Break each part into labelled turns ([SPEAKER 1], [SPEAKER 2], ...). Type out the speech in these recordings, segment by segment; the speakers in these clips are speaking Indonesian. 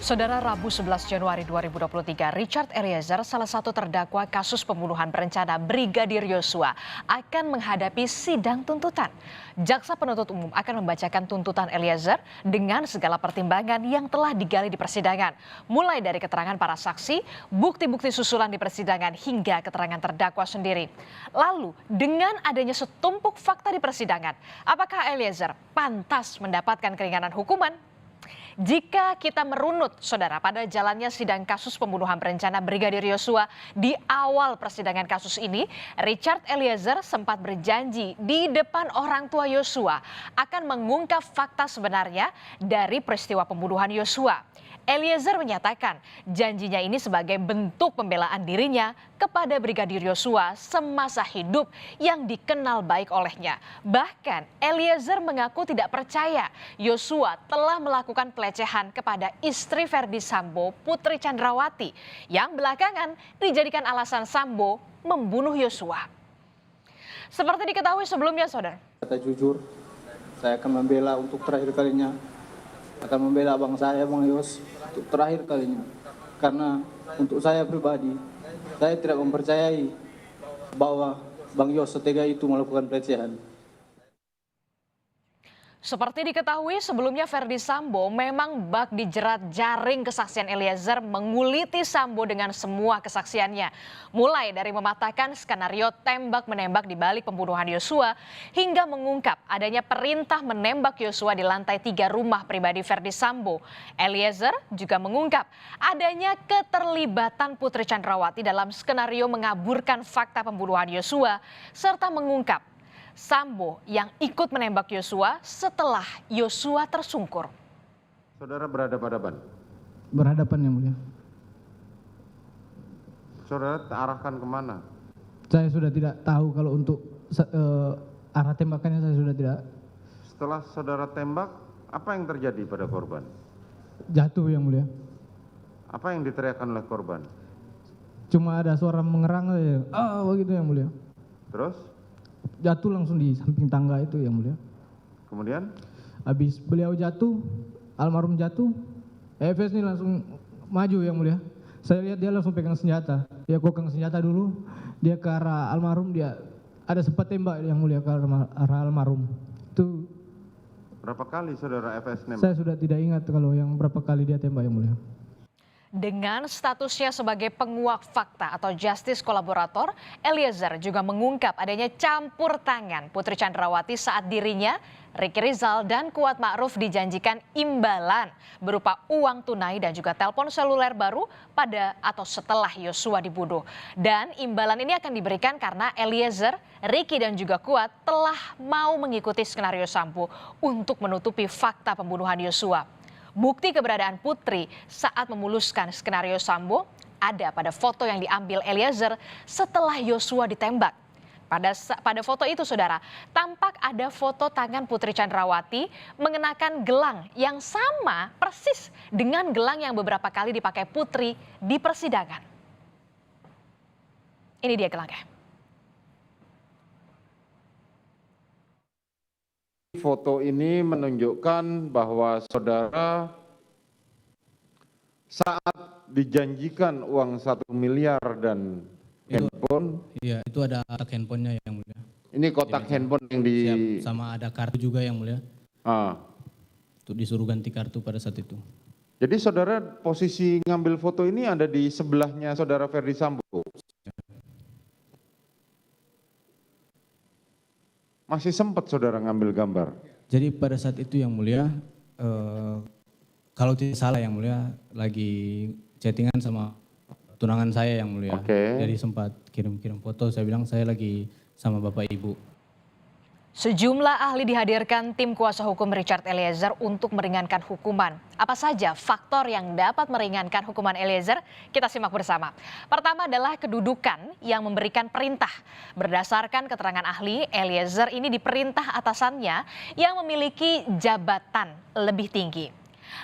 [SPEAKER 1] Saudara, Rabu 11 Januari 2023, Richard Eliezer, salah satu terdakwa kasus pembunuhan berencana Brigadir Yosua, akan menghadapi sidang tuntutan. Jaksa penuntut umum akan membacakan tuntutan Eliezer dengan segala pertimbangan yang telah digali di persidangan. Mulai dari keterangan para saksi, bukti-bukti susulan di persidangan, hingga keterangan terdakwa sendiri. Lalu, dengan adanya setumpuk fakta di persidangan, apakah Eliezer pantas mendapatkan keringanan hukuman? Jika kita merunut, saudara, pada jalannya sidang kasus pembunuhan berencana Brigadir Yosua, di awal persidangan kasus ini, Richard Eliezer sempat berjanji di depan orang tua Yosua akan mengungkap fakta sebenarnya dari peristiwa pembunuhan Yosua. Eliezer menyatakan janjinya ini sebagai bentuk pembelaan dirinya kepada Brigadir Yosua semasa hidup yang dikenal baik olehnya. Bahkan Eliezer mengaku tidak percaya Yosua telah melakukan pelecehan kepada istri Verdi Sambo, Putri Chandrawati, yang belakangan dijadikan alasan Sambo membunuh Yosua. Seperti diketahui sebelumnya, saudara.
[SPEAKER 2] Kata jujur, saya akan membela untuk terakhir kalinya. Akan membela abang saya, Bang Yos, untuk terakhir kalinya. Karena untuk saya pribadi, saya tidak mempercayai bahwa Bang Yos setega itu melakukan pelecehan.
[SPEAKER 1] Seperti diketahui sebelumnya, Verdi Sambo memang bak dijerat jaring kesaksian Eliezer menguliti Sambo dengan semua kesaksiannya. Mulai dari mematahkan skenario tembak-menembak di balik pembunuhan Yosua hingga mengungkap adanya perintah menembak Yosua di lantai 3 rumah pribadi Verdi Sambo. Eliezer juga mengungkap adanya keterlibatan Putri Chandrawati dalam skenario mengaburkan fakta pembunuhan Yosua serta mengungkap Sambo yang ikut menembak Yosua setelah Yosua tersungkur.
[SPEAKER 3] Saudara berhadapan-hadapan?
[SPEAKER 4] Berhadapan, yang mulia.
[SPEAKER 3] Saudara arahkan kemana?
[SPEAKER 4] Saya sudah tidak tahu kalau untuk arah tembakannya, saya sudah tidak.
[SPEAKER 3] Setelah saudara tembak, apa yang terjadi pada korban?
[SPEAKER 4] Jatuh, yang mulia.
[SPEAKER 3] Apa yang diteriakkan oleh korban?
[SPEAKER 4] Cuma ada suara mengerang saja. Begitu, yang mulia.
[SPEAKER 3] Terus?
[SPEAKER 4] Jatuh langsung di samping tangga itu, yang mulia.
[SPEAKER 3] Kemudian?
[SPEAKER 4] Habis beliau jatuh, almarhum jatuh, EFS ini langsung maju, yang mulia. Saya lihat dia langsung pegang senjata. Dia kokang senjata dulu, dia ke arah almarhum, dia ada sempat tembak, yang mulia, ke arah almarhum. Itu
[SPEAKER 3] Berapa kali saudara FS nembak?
[SPEAKER 4] saya sudah tidak ingat kalau yang berapa kali dia tembak, yang mulia.
[SPEAKER 1] Dengan statusnya sebagai penguak fakta atau justice kolaborator, Eliezer juga mengungkap adanya campur tangan Putri Chandrawati saat dirinya, Ricky Rizal, dan Kuat Ma'ruf dijanjikan imbalan berupa uang tunai dan juga telepon seluler baru pada atau setelah Yosua dibunuh. Dan imbalan ini akan diberikan karena Eliezer, Ricky, dan juga Kuat telah mau mengikuti skenario Sambo untuk menutupi fakta pembunuhan Yosua. Bukti keberadaan Putri saat memuluskan skenario Sambo ada pada foto yang diambil Eliezer setelah Yosua ditembak. Pada foto itu, saudara, tampak ada foto tangan Putri Chandrawati mengenakan gelang yang sama persis dengan gelang yang beberapa kali dipakai Putri di persidangan. Ini dia gelangnya.
[SPEAKER 3] Foto ini menunjukkan bahwa saudara saat dijanjikan uang 1 miliar dan handphone.
[SPEAKER 5] Iya, itu ada handphonenya, yang mulia.
[SPEAKER 3] Ini kotak handphone yang di...
[SPEAKER 5] Siap, sama ada kartu juga, yang mulia. Untuk disuruh ganti kartu pada saat itu.
[SPEAKER 3] Jadi saudara posisi ngambil foto ini ada di sebelahnya saudara Verdi Sambo. Masih sempat saudara ngambil gambar?
[SPEAKER 5] Jadi pada saat itu, yang mulia, kalau tidak salah, yang mulia, lagi chattingan sama tunangan saya, yang mulia. Jadi sempat kirim-kirim foto, saya bilang saya lagi sama bapak ibu.
[SPEAKER 1] Sejumlah ahli dihadirkan tim kuasa hukum Richard Eliezer untuk meringankan hukuman. Apa saja faktor yang dapat meringankan hukuman Eliezer? Kita simak bersama. Pertama adalah kedudukan yang memberikan perintah. Berdasarkan keterangan ahli, Eliezer ini diperintah atasannya yang memiliki jabatan lebih tinggi.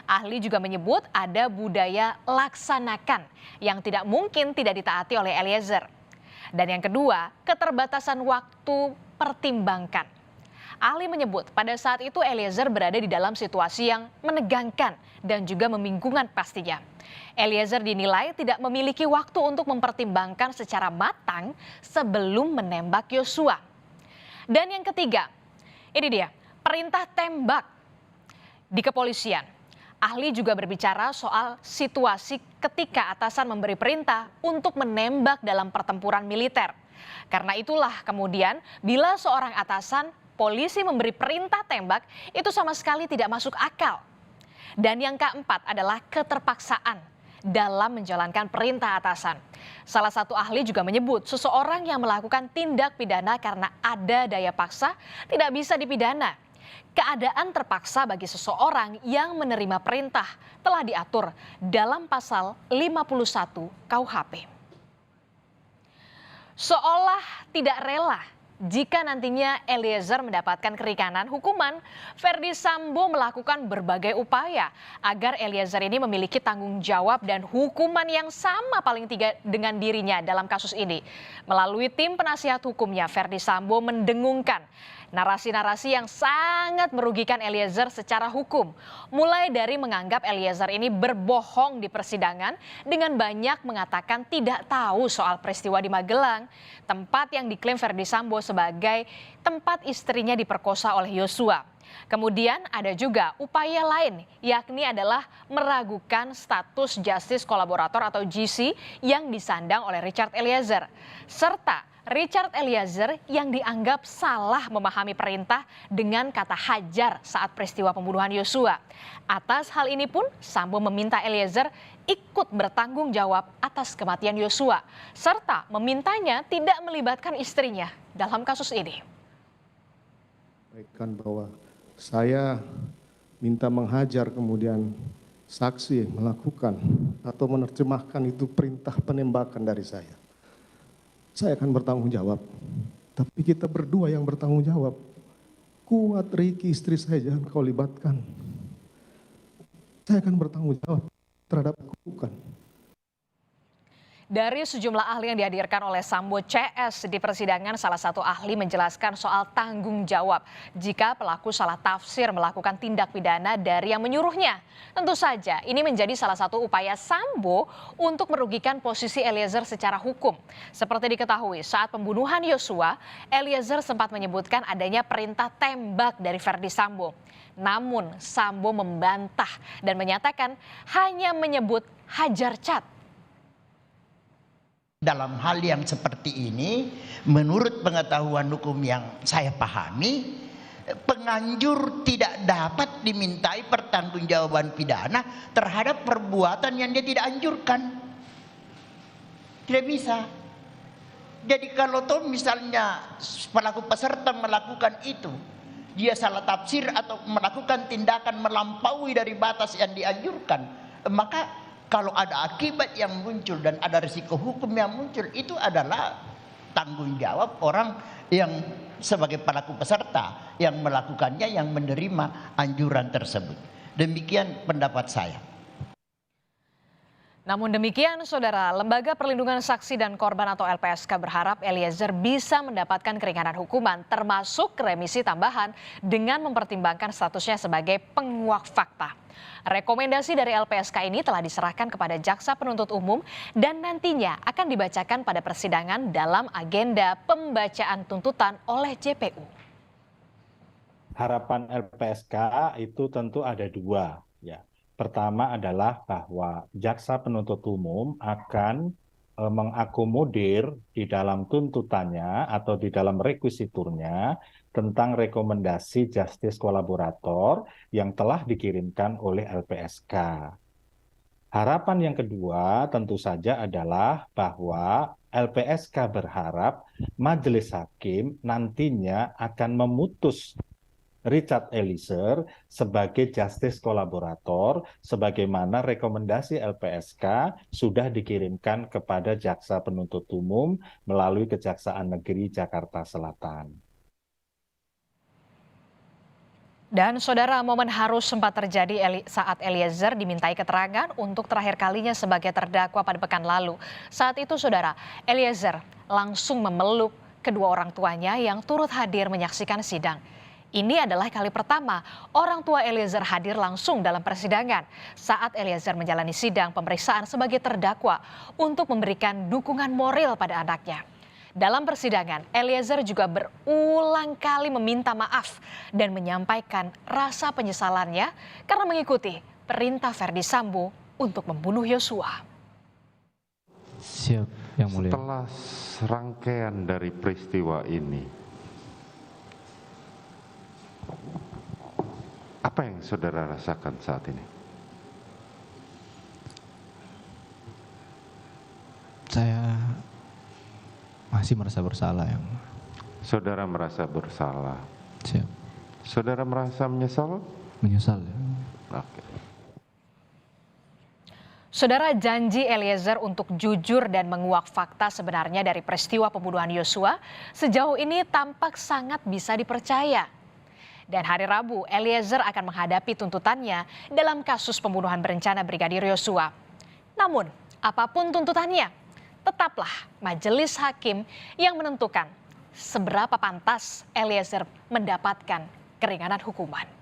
[SPEAKER 1] Ahli juga menyebut ada budaya laksanakan yang tidak mungkin tidak ditaati oleh Eliezer. Dan yang kedua, keterbatasan waktu pertimbangkan. Ahli menyebut pada saat itu Eliezer berada di dalam situasi yang menegangkan dan juga membingungkan pastinya. Eliezer dinilai tidak memiliki waktu untuk mempertimbangkan secara matang sebelum menembak Yosua. Dan yang ketiga, ini dia, perintah tembak di kepolisian. Ahli juga berbicara soal situasi ketika atasan memberi perintah untuk menembak dalam pertempuran militer. Karena itulah kemudian bila seorang atasan polisi memberi perintah tembak itu sama sekali tidak masuk akal. Dan yang keempat adalah keterpaksaan dalam menjalankan perintah atasan. Salah satu ahli juga menyebut seseorang yang melakukan tindak pidana karena ada daya paksa tidak bisa dipidana. Keadaan terpaksa bagi seseorang yang menerima perintah telah diatur dalam pasal 51 KUHP. Seolah tidak rela jika nantinya Eliezer mendapatkan keringanan hukuman, Ferdy Sambo melakukan berbagai upaya agar Eliezer ini memiliki tanggung jawab dan hukuman yang sama paling tidak dengan dirinya dalam kasus ini. Melalui tim penasihat hukumnya, Ferdy Sambo mendengungkan narasi-narasi yang sangat merugikan Eliezer secara hukum. Mulai dari menganggap Eliezer ini berbohong di persidangan dengan banyak mengatakan tidak tahu soal peristiwa di Magelang, tempat yang diklaim Ferdy Sambo sebagai tempat istrinya diperkosa oleh Yosua. Kemudian ada juga upaya lain, yakni adalah meragukan status justice kolaborator atau GC yang disandang oleh Richard Eliezer. Serta Richard Eliezer yang dianggap salah memahami perintah dengan kata hajar saat peristiwa pembunuhan Yosua. Atas hal ini pun Sambo meminta Eliezer ikut bertanggung jawab atas kematian Yosua, serta memintanya tidak melibatkan istrinya dalam kasus ini.
[SPEAKER 6] Sampaikan bahwa saya minta menghajar, kemudian saksi melakukan atau menerjemahkan itu perintah penembakan dari saya akan bertanggung jawab. Tapi kita berdua yang bertanggung jawab. Kuat, Riki, istri saya jangan kau libatkan. Saya akan bertanggung jawab terhadap lakukan.
[SPEAKER 1] Dari sejumlah ahli yang dihadirkan oleh Sambo CS di persidangan, salah satu ahli menjelaskan soal tanggung jawab jika pelaku salah tafsir melakukan tindak pidana dari yang menyuruhnya. Tentu saja ini menjadi salah satu upaya Sambo untuk merugikan posisi Eliezer secara hukum. Seperti diketahui saat pembunuhan Yosua, Eliezer sempat menyebutkan adanya perintah tembak dari Ferdy Sambo. Namun Sambo membantah dan menyatakan hanya menyebut hajar cat.
[SPEAKER 7] Dalam hal yang seperti ini, menurut pengetahuan hukum yang saya pahami, penganjur tidak dapat dimintai pertanggungjawaban pidana terhadap perbuatan yang dia tidak anjurkan. Tidak bisa. Jadi kalau toh misalnya pelaku peserta melakukan itu, dia salah tafsir atau melakukan tindakan melampaui dari batas yang dianjurkan, maka kalau ada akibat yang muncul dan ada risiko hukum yang muncul, itu adalah tanggung jawab orang yang sebagai pelaku peserta yang melakukannya, yang menerima anjuran tersebut. Demikian pendapat saya.
[SPEAKER 1] Namun demikian, Saudara, Lembaga Perlindungan Saksi dan Korban atau LPSK berharap Eliezer bisa mendapatkan keringanan hukuman termasuk remisi tambahan dengan mempertimbangkan statusnya sebagai penguak fakta. Rekomendasi dari LPSK ini telah diserahkan kepada Jaksa Penuntut Umum dan nantinya akan dibacakan pada persidangan dalam agenda pembacaan tuntutan oleh JPU.
[SPEAKER 8] Harapan LPSK itu tentu ada dua, ya. Pertama adalah bahwa Jaksa Penuntut Umum akan mengakomodir di dalam tuntutannya atau di dalam rekuisiturnya tentang rekomendasi justice kolaborator yang telah dikirimkan oleh LPSK. Harapan yang kedua tentu saja adalah bahwa LPSK berharap majelis hakim nantinya akan memutus Richard Eliezer sebagai justice kolaborator sebagaimana rekomendasi LPSK sudah dikirimkan kepada Jaksa Penuntut Umum melalui Kejaksaan Negeri Jakarta Selatan.
[SPEAKER 1] Dan Saudara, momen haru sempat terjadi saat Eliezer dimintai keterangan untuk terakhir kalinya sebagai terdakwa pada pekan lalu. Saat itu Saudara, Eliezer langsung memeluk kedua orang tuanya yang turut hadir menyaksikan sidang. Ini adalah kali pertama orang tua Eliezer hadir langsung dalam persidangan saat Eliezer menjalani sidang pemeriksaan sebagai terdakwa untuk memberikan dukungan moral pada anaknya. Dalam persidangan, Eliezer juga berulang kali meminta maaf dan menyampaikan rasa penyesalannya karena mengikuti perintah Verdi Sambo untuk membunuh Yosua.
[SPEAKER 9] Siap, Yang Mulia.
[SPEAKER 10] Setelah serangkaian dari peristiwa ini, apa yang saudara rasakan saat ini?
[SPEAKER 9] Saya masih merasa bersalah, Yang Mulia.
[SPEAKER 10] Saudara merasa bersalah.
[SPEAKER 9] Siap.
[SPEAKER 10] Saudara merasa menyesal?
[SPEAKER 9] Menyesal, ya.
[SPEAKER 10] Oke.
[SPEAKER 1] Saudara, janji Eliezer untuk jujur dan menguak fakta sebenarnya dari peristiwa pembunuhan Yosua sejauh ini tampak sangat bisa dipercaya. Dan hari Rabu, Eliezer akan menghadapi tuntutannya dalam kasus pembunuhan berencana Brigadir Yosua. Namun, apapun tuntutannya, tetaplah majelis hakim yang menentukan seberapa pantas Eliezer mendapatkan keringanan hukuman.